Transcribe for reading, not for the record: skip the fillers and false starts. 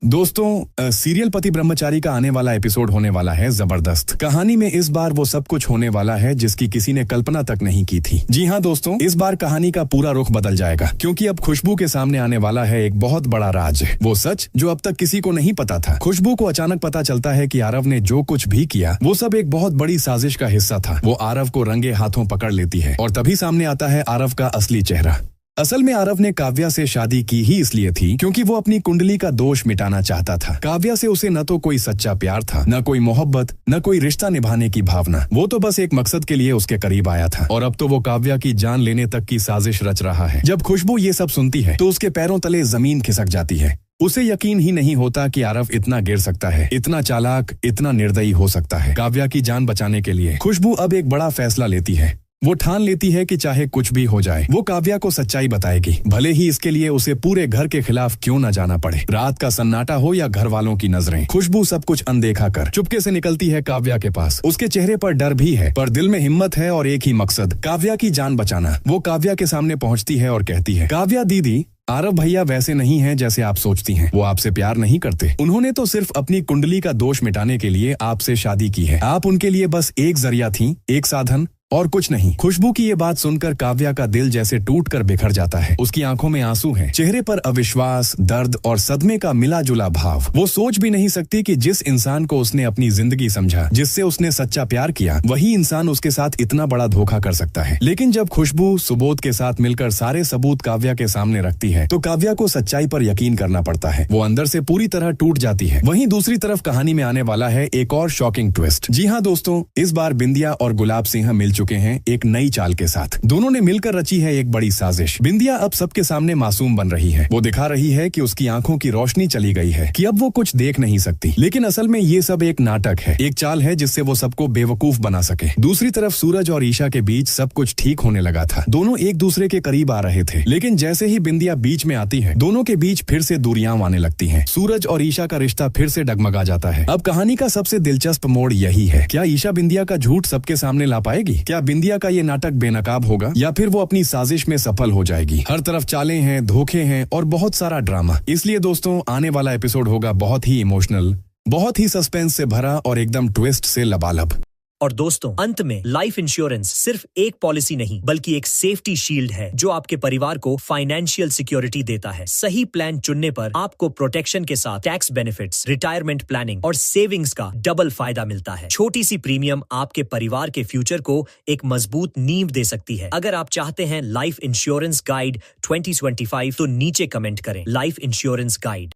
दोस्तों, सीरियल पति ब्रह्मचारी का आने वाला एपिसोड होने वाला है जबरदस्त। कहानी में इस बार वो सब कुछ होने वाला है जिसकी किसी ने कल्पना तक नहीं की थी। जी हाँ दोस्तों, इस बार कहानी का पूरा रुख बदल जाएगा क्योंकि अब खुशबू के सामने आने वाला है एक बहुत बड़ा राज, वो सच जो अब तक किसी को नहीं पता था। खुशबू को अचानक पता चलता है कि आरव ने जो कुछ भी किया वो सब एक बहुत बड़ी साजिश का हिस्सा था। वो आरव को रंगे हाथों पकड़ लेती है और तभी सामने आता है आरव का असली चेहरा। असल में आरव ने काव्या से शादी की ही इसलिए थी क्योंकि वो अपनी कुंडली का दोष मिटाना चाहता था। काव्या से उसे न तो कोई सच्चा प्यार था, न कोई मोहब्बत, न कोई रिश्ता निभाने की भावना। वो तो बस एक मकसद के लिए उसके करीब आया था और अब तो वो काव्या की जान लेने तक की साजिश रच रहा है। जब खुशबू ये सब सुनती है तो उसके पैरों तले जमीन खिसक जाती है। उसे यकीन ही नहीं होता कि आरव इतना गिर सकता है, इतना चालाक, इतना निर्दयी हो सकता है। काव्या की जान बचाने के लिए खुशबू अब एक बड़ा फैसला लेती है। वो ठान लेती है कि चाहे कुछ भी हो जाए वो काव्या को सच्चाई बताएगी, भले ही इसके लिए उसे पूरे घर के खिलाफ क्यों न जाना पड़े। रात का सन्नाटा हो या घर वालों की नजरें, खुशबू सब कुछ अनदेखा कर चुपके से निकलती है काव्या के पास। उसके चेहरे पर डर भी है पर दिल में हिम्मत है और एक ही मकसद, काव्या की जान बचाना। वो काव्या के सामने पहुंचती है और कहती है, काव्या दीदी, आरव भैया वैसे नहीं हैं जैसे आप सोचती हैं। वो आपसे प्यार नहीं करते। उन्होंने तो सिर्फ अपनी कुंडली का दोष मिटाने के लिए आपसे शादी की है। आप उनके लिए बस एक जरिया थी, एक साधन और कुछ नहीं। खुशबू की ये बात सुनकर काव्या का दिल जैसे टूटकर बिखर जाता है। उसकी आंखों में आंसू हैं, चेहरे पर अविश्वास, दर्द और सदमे का मिला जुला भाव। वो सोच भी नहीं सकती कि जिस इंसान को उसने अपनी जिंदगी समझा, जिससे उसने सच्चा प्यार किया, वही इंसान उसके साथ इतना बड़ा धोखा कर सकता है। लेकिन जब खुशबू सुबोध के साथ मिलकर सारे सबूत काव्या के सामने रखती है तो काव्या को सच्चाई पर यकीन करना पड़ता है। वो अंदर से पूरी तरह टूट जाती है। वहीं दूसरी तरफ कहानी में आने वाला है एक और शॉकिंग ट्विस्ट। जी हाँ दोस्तों, इस बार बिंदिया और गुलाब सिंह मिल चुके हैं एक नई चाल के साथ। दोनों ने मिलकर रची है एक बड़ी साजिश। बिंदिया अब सबके सामने मासूम बन रही है। वो दिखा रही है कि उसकी आंखों की रोशनी चली गई है, कि अब वो कुछ देख नहीं सकती। लेकिन असल में ये सब एक नाटक है, एक चाल है जिससे वो सबको बेवकूफ बना सके। दूसरी तरफ सूरज और ईशा के बीच सब कुछ ठीक होने लगा था। दोनों एक दूसरे के करीब आ रहे थे, लेकिन जैसे ही बिंदिया बीच में आती है दोनों के बीच फिर से दूरियां आने लगती हैं। सूरज और ईशा का रिश्ता फिर से डगमगा जाता है। अब कहानी का सबसे दिलचस्प मोड़ यही है, क्या ईशा बिंदिया का झूठ सबके सामने ला पाएगी? क्या बिंदिया का ये नाटक बेनकाब होगा या फिर वो अपनी साजिश में सफल हो जाएगी? हर तरफ चालें हैं, धोखे हैं और बहुत सारा ड्रामा। इसलिए दोस्तों, आने वाला एपिसोड होगा बहुत ही इमोशनल, बहुत ही सस्पेंस से भरा और एकदम ट्विस्ट से लबालब। और दोस्तों, अंत में लाइफ इंश्योरेंस सिर्फ एक पॉलिसी नहीं बल्कि एक सेफ्टी शील्ड है जो आपके परिवार को फाइनेंशियल सिक्योरिटी देता है। सही प्लान चुनने पर आपको प्रोटेक्शन के साथ टैक्स बेनिफिट्स, रिटायरमेंट प्लानिंग और सेविंग्स का डबल फायदा मिलता है। छोटी सी प्रीमियम आपके परिवार के फ्यूचर को एक मजबूत नींव दे सकती है। अगर आप चाहते हैं लाइफ इंश्योरेंस गाइड 2025 तो नीचे कमेंट करें, लाइफ इंश्योरेंस गाइड।